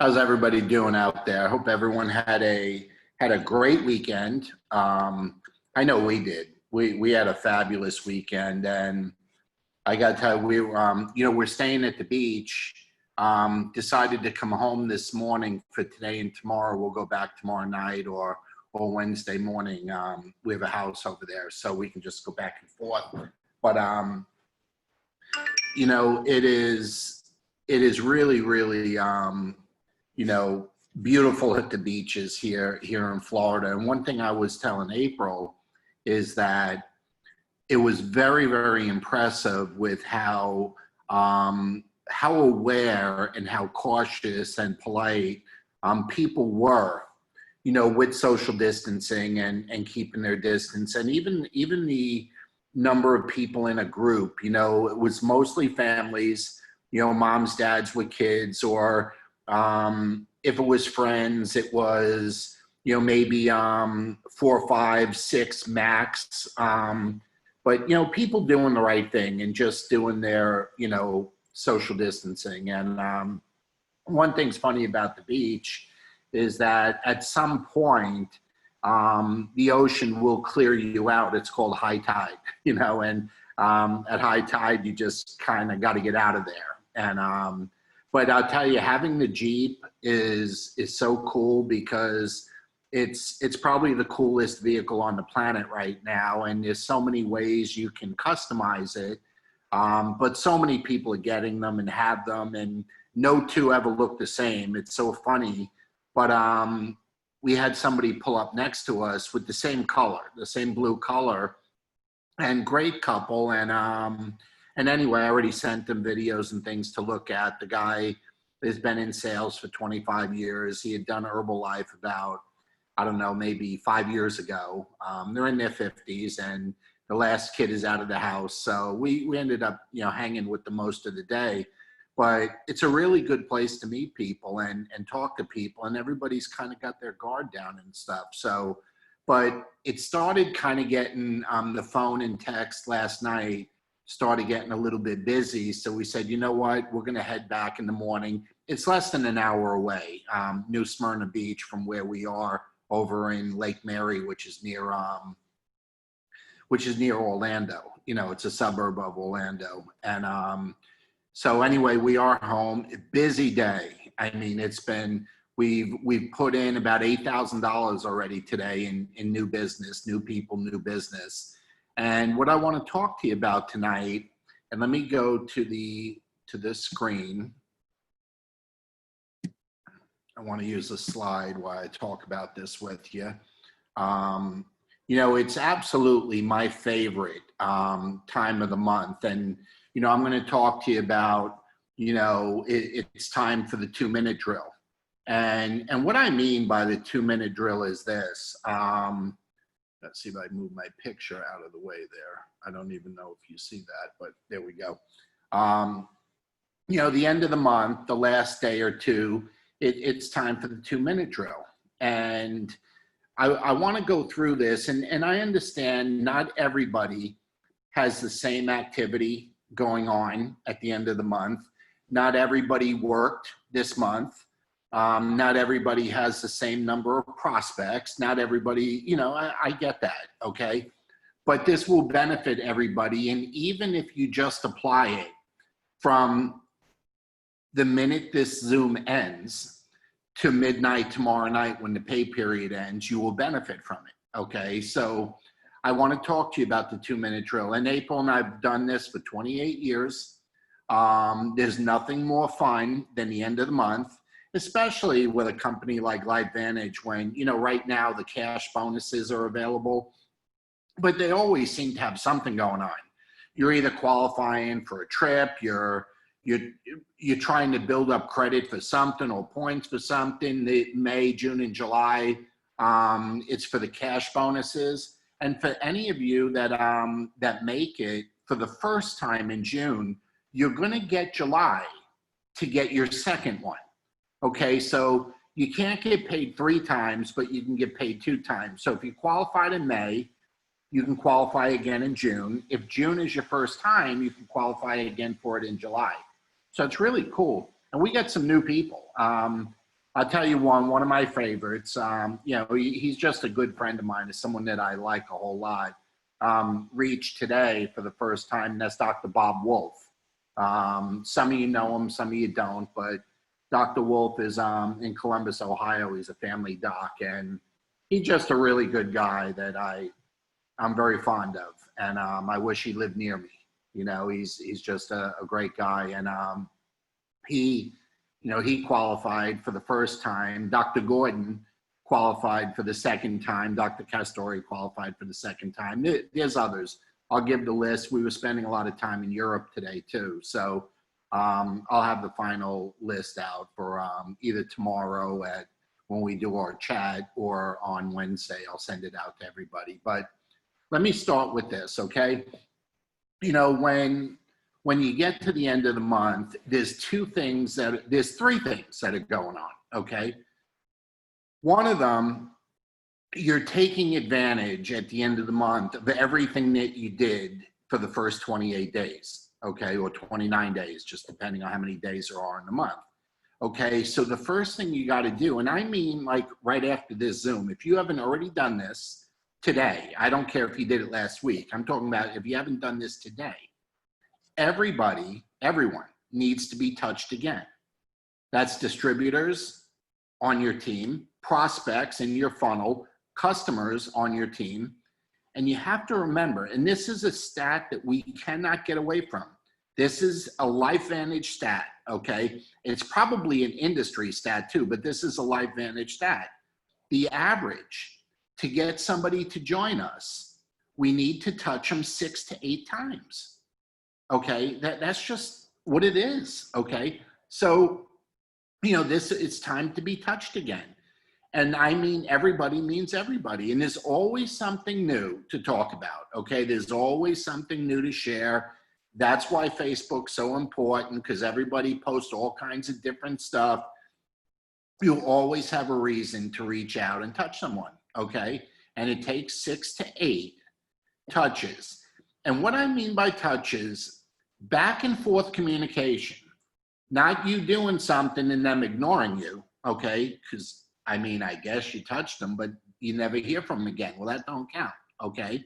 How's everybody doing out there? I hope everyone had a great weekend. I know we did. We had a fabulous weekend, and I got to tell you, we're staying at the beach. Decided to come home this morning for today and tomorrow. We'll go back tomorrow night or Wednesday morning. We have a house over there, so we can just go back and forth. But it is really, really beautiful at the beaches here in Florida. And one thing I was telling April is that it was very, very impressive with how aware and how cautious and polite people were, with social distancing and keeping their distance. And even the number of people in a group, it was mostly families, moms, dads with kids, or if it was friends, it was, maybe 4, 5, 6 max. But, people doing the right thing and just doing their, social distancing. And one thing's funny about the beach is that at some point, the ocean will clear you out. It's called high tide, and at high tide, you just kind of got to get out of there. And but I'll tell you, having the Jeep is so cool because it's probably the coolest vehicle on the planet right now, and there's so many ways you can customize it. But so many people are getting them and have them, and no two ever look the same. It's so funny. But we had somebody pull up next to us with the same color, the same blue color, and great couple. And anyway, I already sent them videos and things to look at. The guy has been in sales for 25 years. He had done Herbalife about, I don't know, maybe 5 years ago. They're in their 50s, and the last kid is out of the house. So we ended up, hanging with them most of the day. But it's a really good place to meet people and talk to people, and everybody's kind of got their guard down and stuff. So, but it started kind of getting the phone and text last night started getting a little bit busy. So we said, you know what, we're going to head back in the morning. It's less than an hour away, New Smyrna Beach, from where we are over in Lake Mary, which is near Orlando. It's a suburb of Orlando. And so anyway, we are home. Busy day. I mean, we've put in about $8,000 already today in new business, new people, new business. And what I want to talk to you about tonight, and let me go to the screen. I want to use a slide while I talk about this with you. It's absolutely my favorite time of the month. And, I'm going to talk to you about, it's time for the 2-minute drill. And what I mean by the 2-minute drill is this. Let's see if I move my picture out of the way there. I don't even know if you see that, but there we go. The end of the month, the last day or two, it's time for the 2-minute drill. And I want to go through this, and I understand not everybody has the same activity going on at the end of the month. Not everybody worked this month. Not everybody has the same number of prospects. Not everybody, I get that, okay? But this will benefit everybody. And even if you just apply it from the minute this Zoom ends to midnight tomorrow night when the pay period ends, you will benefit from it, okay? So I want to talk to you about the 2-minute drill. And April and I have done this for 28 years. There's nothing more fun than the end of the month, especially with a company like LifeVantage when, right now the cash bonuses are available, but they always seem to have something going on. You're either qualifying for a trip, you're trying to build up credit for something or points for something. May, June, and July, it's for the cash bonuses. And for any of you that make it for the first time in June, you're going to get July to get your second one. Okay, so you can't get paid 3 times, but you can get paid 2 times. So if you qualified in May, you can qualify again in June. If June is your first time, you can qualify again for it in July. So it's really cool. And we got some new people. I'll tell you one of my favorites. You know, he's just a good friend of mine. Is someone that I like a whole lot. Reached today for the first time. And that's Dr. Bob Wolf. Some of you know him, some of you don't. But Dr. Wolf is in Columbus, Ohio. He's a family doc, and he's just a really good guy that I'm very fond of. And I wish he lived near me. You know, he's just a great guy, and he, you know, he qualified for the first time. Dr. Gordon qualified for the second time. Dr. Castori qualified for the second time. There's others. I'll give the list. We were spending a lot of time in Europe today too. So I'll have the final list out for either tomorrow when we do our chat, or on Wednesday. I'll send it out to everybody. But let me start with this, okay? You know, when you get to the end of the month, there's three things that are going on, okay? One of them, you're taking advantage at the end of the month of everything that you did for the first 28 days, okay? Or 29 days, just depending on how many days there are in the month. Okay, so the first thing you got to do, and I mean like right after this Zoom, if you haven't already done this today, I don't care if you did it last week, I'm talking about if you haven't done this today, everyone needs to be touched again. That's distributors on your team, prospects in your funnel, customers on your team. And you have to remember, and this is a stat that we cannot get away from. This is a LifeVantage stat, okay? It's probably an industry stat too, but this is a LifeVantage stat. The average to get somebody to join us, we need to touch them 6 to 8 times, okay? That's just what it is, okay? So, you know, it's time to be touched again. And I mean, everybody means everybody. And there's always something new to talk about, okay? There's always something new to share. That's why Facebook's so important, because everybody posts all kinds of different stuff. You'll always have a reason to reach out and touch someone, okay? And it takes 6 to 8 touches. And what I mean by touches, back and forth communication, not you doing something and them ignoring you, okay? Because I mean, I guess you touched them, but you never hear from them again. Well, that don't count, okay?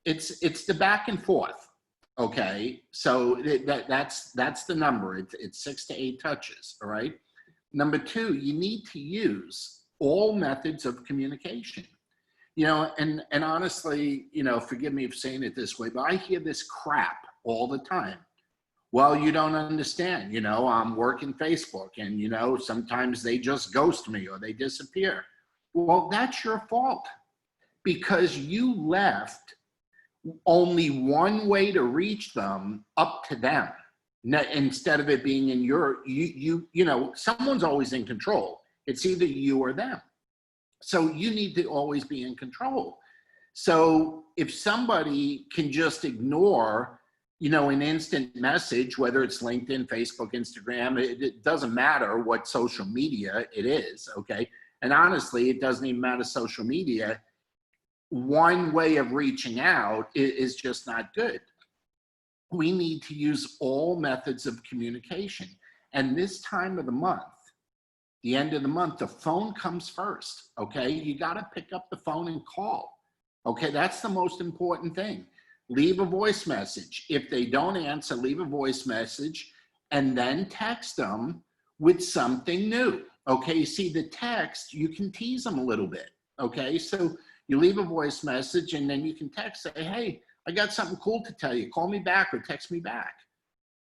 It's the back and forth. Okay, so that's the number. It's 6 to 8 touches, all right? Number 2, you need to use all methods of communication. You know, and honestly, you know, forgive me for saying it this way, but I hear this crap all the time. Well, you don't understand, you know, I'm working Facebook and, you know, sometimes they just ghost me or they disappear. Well, that's your fault, because you left only one way to reach them up to them, instead of it being in you know, someone's always in control. It's either you or them. So you need to always be in control. So if somebody can just ignore, you know, an instant message, whether it's LinkedIn, Facebook, Instagram, it doesn't matter what social media it is, okay? And honestly, it doesn't even matter social media. One way of reaching out is just not good. We need to use all methods of communication. And this time of the month, the end of the month, the phone comes first, okay? You gotta pick up the phone and call, okay? That's the most important thing. Leave a voice message. If they don't answer, leave a voice message and then text them with something new, okay? You see, the text, you can tease them a little bit, okay? So you leave a voice message and then you can text, say, hey, I got something cool to tell you. Call me back or text me back.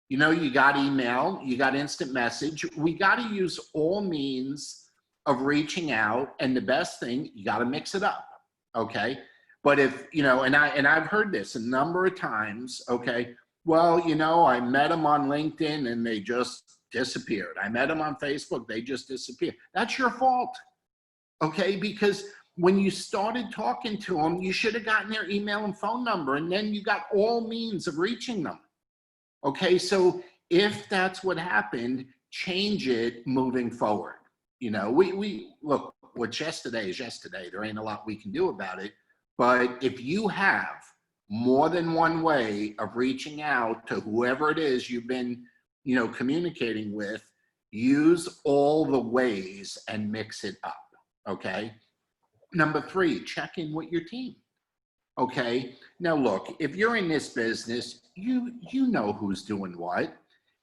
You know, you got email, you got instant message. We got to use all means of reaching out. And the best thing, you got to mix it up, okay? But if, you know, and I've heard this a number of times, okay? Well, you know, I met them on LinkedIn and they just disappeared. I met them on Facebook, they just disappeared. That's your fault, okay? Because when you started talking to them, you should have gotten their email and phone number, and then you got all means of reaching them. Okay, so if that's what happened, change it moving forward. You know, we look, what's yesterday is yesterday. There ain't a lot we can do about it. But if you have more than one way of reaching out to whoever it is you've been, you know, communicating with, Use all the ways and mix it up, okay? Number 3, check in with your team, okay? Now look, if you're in this business, you know who's doing what.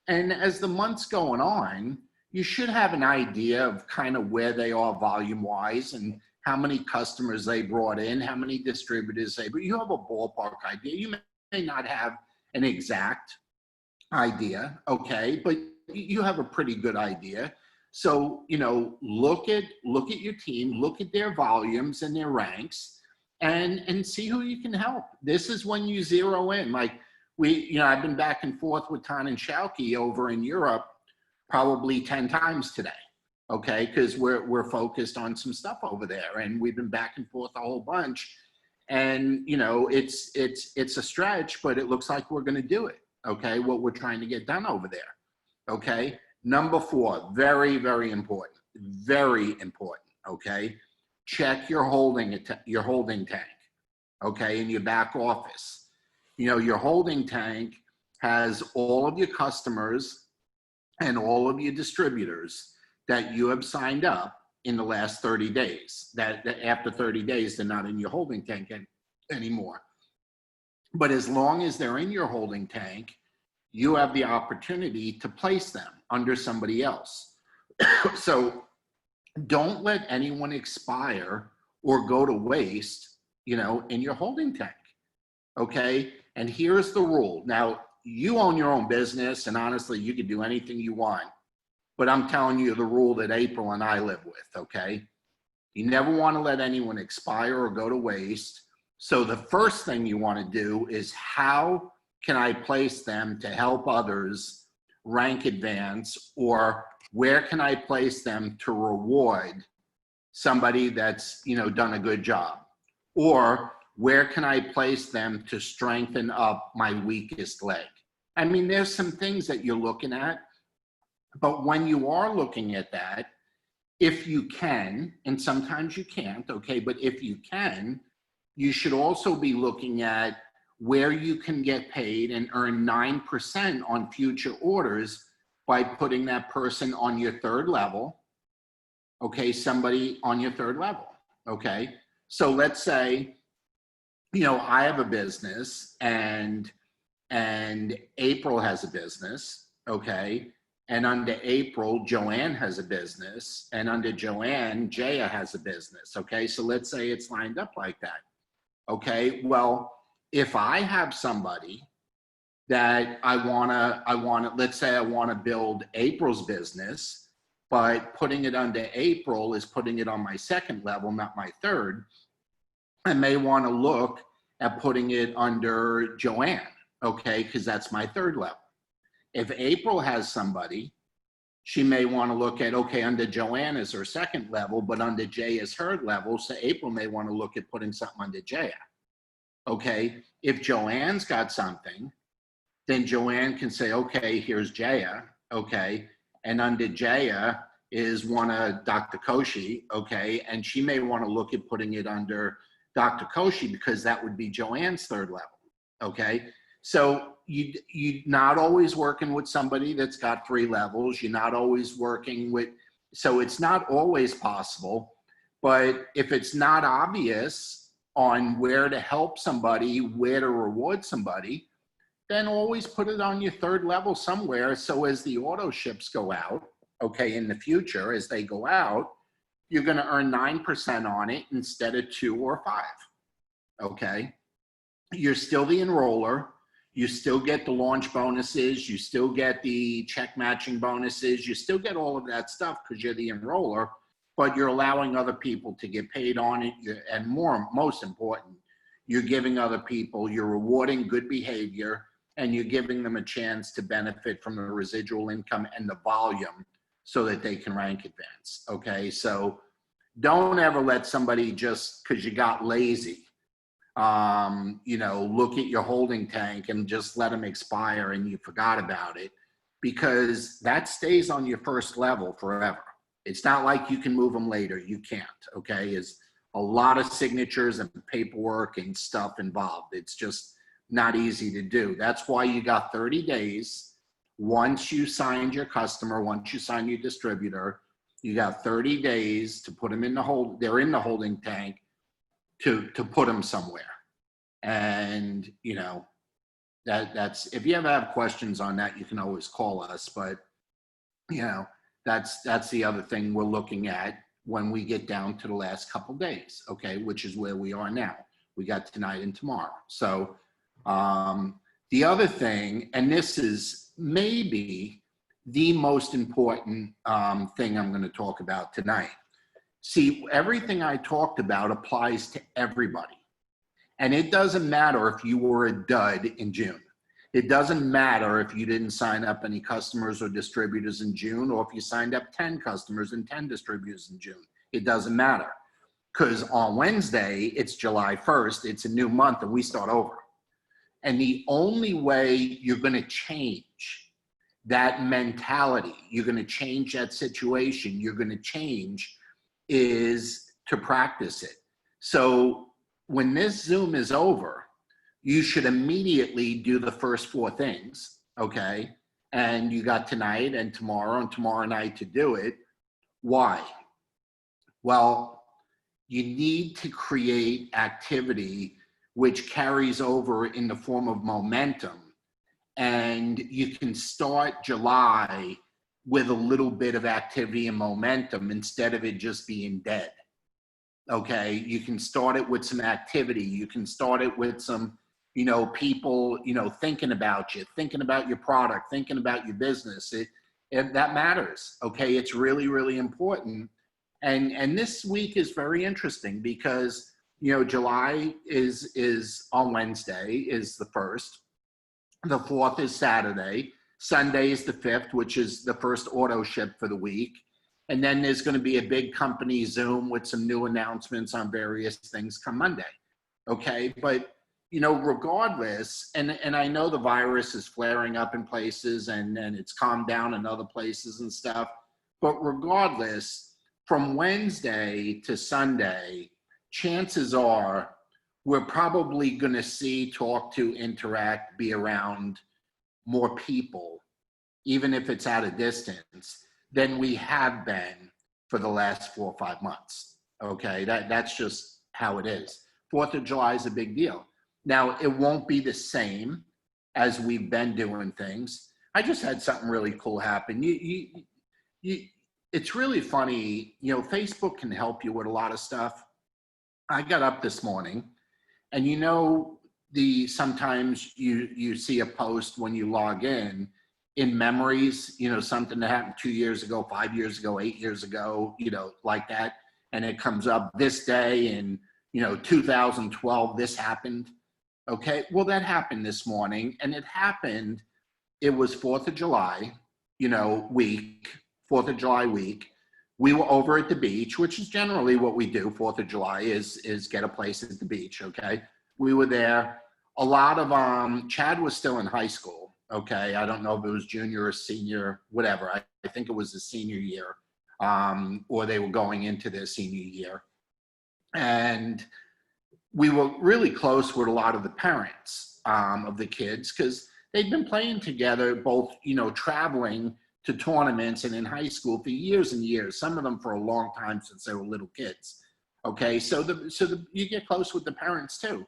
And as the months going on, you should have an idea of kind of where they are volume-wise and how many customers they brought in, how many distributors but you have a ballpark idea. You may not have an exact idea, okay, but you have a pretty good idea. So, you know, look at your team, look at their volumes and their ranks, and see who you can help. This is when you zero in. Like I've been back and forth with Tan and Schalke over in Europe probably 10 times today, okay, because we're focused on some stuff over there, and we've been back and forth a whole bunch. And you know, it's a stretch, but it looks like we're going to do it, okay, what we're trying to get done over there, okay. Number 4, very, very important, okay, check your holding tank, okay, in your back office. You know, your holding tank has all of your customers and all of your distributors that you have signed up in the last 30 days. That after 30 days, they're not in your holding tank anymore. But as long as they're in your holding tank, you have the opportunity to place them under somebody else. So don't let anyone expire or go to waste, you know, in your holding tank, okay? And here's the rule. Now, you own your own business, and honestly, you can do anything you want. But I'm telling you the rule that April and I live with, okay? You never want to let anyone expire or go to waste. So the first thing you want to do is, how can I place them to help others rank advance, or where can I place them to reward somebody that's, you know, done a good job? Or where can I place them to strengthen up my weakest leg? I mean, there's some things that you're looking at, but when you are looking at that, if you can, and sometimes you can't, okay, but if you can, you should also be looking at where you can get paid and earn 9% on future orders by putting that person on your 3rd level, okay, somebody on your 3rd level, okay? So let's say, you know, I have a business and April has a business, okay? And under April, Joanne has a business, and under Joanne, Jaya has a business, okay? So let's say it's lined up like that, okay? Well, if I have somebody that I wanna, let's say I wanna build April's business, but putting it under April is putting it on my 2nd level, not my 3rd, I may wanna look at putting it under Joanne, okay? Because that's my 3rd level. If April has somebody, she may want to look at, okay, under Joanne is her 2nd level, but under Jay is her level. So April may want to look at putting something under Jay. Okay. If Joanne's got something, then Joanne can say, okay, here's Jaya. Okay. And under Jaya is one of Dr. Koshi. Okay. And she may want to look at putting it under Dr. Koshi, because that would be Joanne's 3rd level. Okay. So you're not always working with somebody that's got 3 levels. You're not always working with, so it's not always possible. But if it's not obvious on where to help somebody, where to reward somebody, then always put it on your 3rd level somewhere. So as the auto ships go out, okay, in the future, as they go out, you're going to earn 9% on it instead of 2 or 5. Okay. You're still the enroller. You still get the launch bonuses. You still get the check matching bonuses. You still get all of that stuff because you're the enroller, but you're allowing other people to get paid on it. And most important, you're giving other people, you're rewarding good behavior, and you're giving them a chance to benefit from the residual income and the volume so that they can rank advance. Okay. So don't ever let somebody, just because you got lazy, you know, look at your holding tank and just let them expire and you forgot about it, because that stays on your 1st level forever. It's not like you can move them later. You can't, okay? It's a lot of signatures and paperwork and stuff involved. It's just not easy to do. That's why you got 30 days once you signed your customer, once you sign your distributor, you got 30 days to put them in the they're in the holding tank to put them somewhere. And, you know, that's, if you ever have questions on that, you can always call us. But, you know, that's the other thing we're looking at when we get down to the last couple days, okay, which is where we are now. We got tonight and tomorrow. So the other thing, and this is maybe the most important thing I'm going to talk about tonight. See, everything I talked about applies to everybody. And it doesn't matter if you were a dud in June. It doesn't matter if you didn't sign up any customers or distributors in June, or if you signed up 10 customers and 10 distributors in June. It doesn't matter. Because on Wednesday, it's July 1st, it's a new month, and we start over. And the only way you're going to change that mentality, you're going to change that situation, you're going to change, is to practice it. So when this Zoom is over, you should immediately do the first 4 things, okay? And you got tonight and tomorrow night to do it. Why? Well, you need to create activity which carries over in the form of momentum. And you can start July with a little bit of activity and momentum instead of it just being dead. Okay, you can start it with some activity. You can start it with some, you know, people, you know, thinking about you, thinking about your product, thinking about your business. That matters. Okay, it's really, really important. And this week is very interesting because, you know, July is on Wednesday, is the 1st. The 4th is Saturday. Sunday is the 5th, which is the first auto ship for the week. And then there's going to be a big company Zoom with some new announcements on various things come Monday. Okay, but, you know, regardless, and I know the virus is flaring up in places and it's calmed down in other places and stuff, but regardless, from Wednesday to Sunday, chances are we're probably going to see, talk to, interact, be around more people, even if it's at a distance, than we have been for the last 4 or 5 months. Okay, that's just how it is. 4th of July is a big deal. Now, it won't be the same as we've been doing things. I just had something really cool happen. It's really funny, you know, Facebook can help you with a lot of stuff. I got up this morning and, you know, sometimes you see a post when you log in memories, you know, something that happened 2 years ago, 5 years ago, 8 years ago, you know, like that. And it comes up this day in, you know, 2012, this happened. Okay, well, that happened this morning, and it was 4th of July, you know, week, 4th of July week. We were over at the beach, which is generally what we do. 4th of July is get a place at the beach, okay? We were there. A lot of, Chad was still in high school, okay? I don't know if it was junior or senior, whatever. I think it was the senior year, or they were going into their senior year. And we were really close with a lot of the parents of the kids because they'd been playing together, both, you know, traveling to tournaments and in high school for years and years, some of them for a long time since they were little kids. Okay, so you get close with the parents too.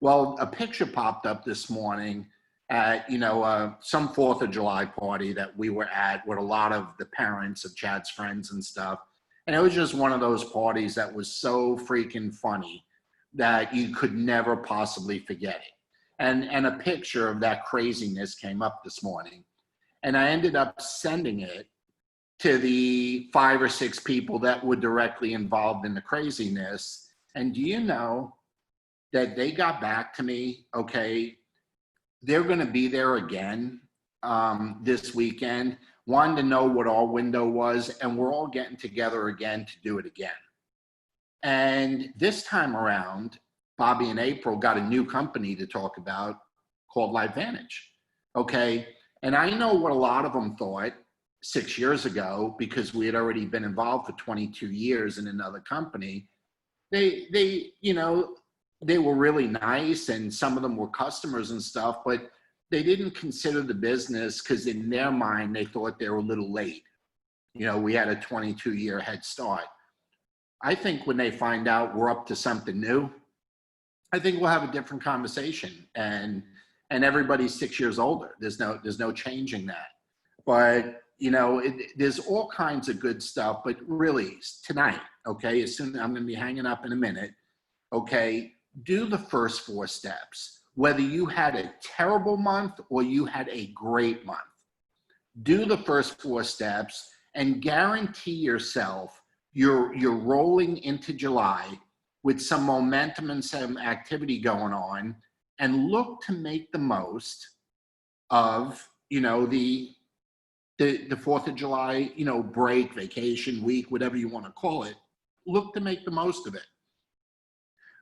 Well, a picture popped up this morning at, you know, some 4th of July party that we were at with a lot of the parents of Chad's friends and stuff. And it was just one of those parties that was so freaking funny that you could never possibly forget it. And a picture of that craziness came up this morning. And I ended up sending it to the 5 or 6 people that were directly involved in the craziness. And do you know that they got back to me? Okay, they're going to be there again this weekend. Wanted to know what our window was, and we're all getting together again to do it again. And this time around, Bobby and April got a new company to talk about called LifeVantage. Okay, and I know what a lot of them thought 6 years ago, because we had already been involved for 22 years in another company. They you know, they were really nice, and some of them were customers and stuff, but they didn't consider the business because in their mind, they thought they were a little late. You know, we had a 22-year head start. I think when they find out we're up to something new, I think we'll have a different conversation, and everybody's 6 years older. There's no changing that. But you know, there's all kinds of good stuff. But really, tonight, okay, as soon as I'm going to be hanging up in a minute, okay, do the first 4 steps. Whether you had a terrible month or you had a great month, do the first 4 steps and guarantee yourself you're rolling into July with some momentum and some activity going on, and look to make the most of, you know, the 4th of July, you know, break, vacation, week, whatever you want to call it. Look to make the most of it.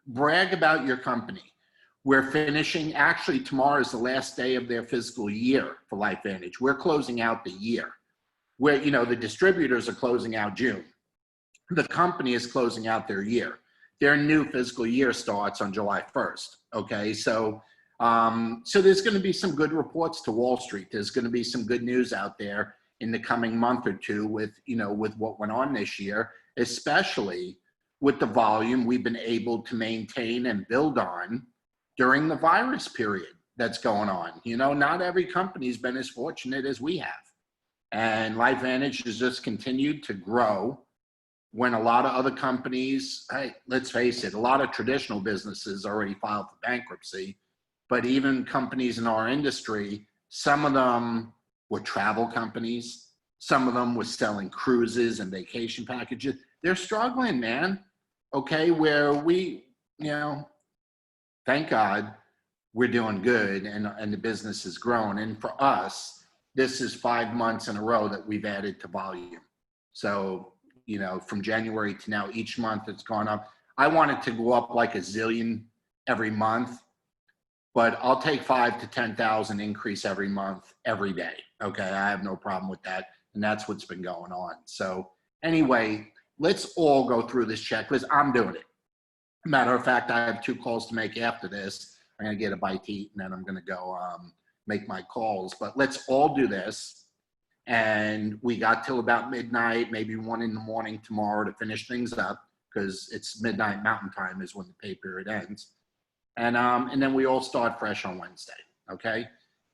Brag about your company. We're finishing, actually tomorrow is the last day of their fiscal year for LifeVantage. We're closing out the year. Where, you know, the distributors are closing out June. The company is closing out their year. Their new fiscal year starts on July 1st. Okay, so there's going to be some good reports to Wall Street. There's going to be some good news out there in the coming month or two with, you know, with what went on this year, especially with the volume we've been able to maintain and build on during the virus period that's going on. You know, not every company's been as fortunate as we have. And LifeVantage has just continued to grow when a lot of other companies, hey, let's face it, a lot of traditional businesses already filed for bankruptcy, but even companies in our industry, some of them were travel companies, some of them were selling cruises and vacation packages. They're struggling, man. Okay, where we, you know, thank God we're doing good and the business has grown. And for us, this is 5 months in a row that we've added to volume. So, you know, from January to now, each month it's gone up. I want it to go up like a zillion every month, but I'll take 5 to 10,000 increase every month, every day. Okay, I have no problem with that. And that's what's been going on. So anyway, let's all go through this checklist. I'm doing it. Matter of fact, I have 2 calls to make after this. I'm going to get a bite to eat and then I'm going to go make my calls. But let's all do this. And we got till about midnight, maybe 1 in the morning tomorrow to finish things up, because it's midnight Mountain Time is when the pay period ends. And then we all start fresh on Wednesday, okay?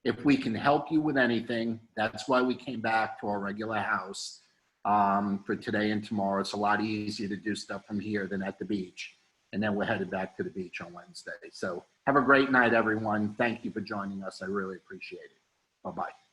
If we can help you with anything, that's why we came back to our regular house for today and tomorrow. It's a lot easier to do stuff from here than at the beach. And then we're headed back to the beach on Wednesday. So have a great night, everyone. Thank you for joining us. I really appreciate it. Bye-bye.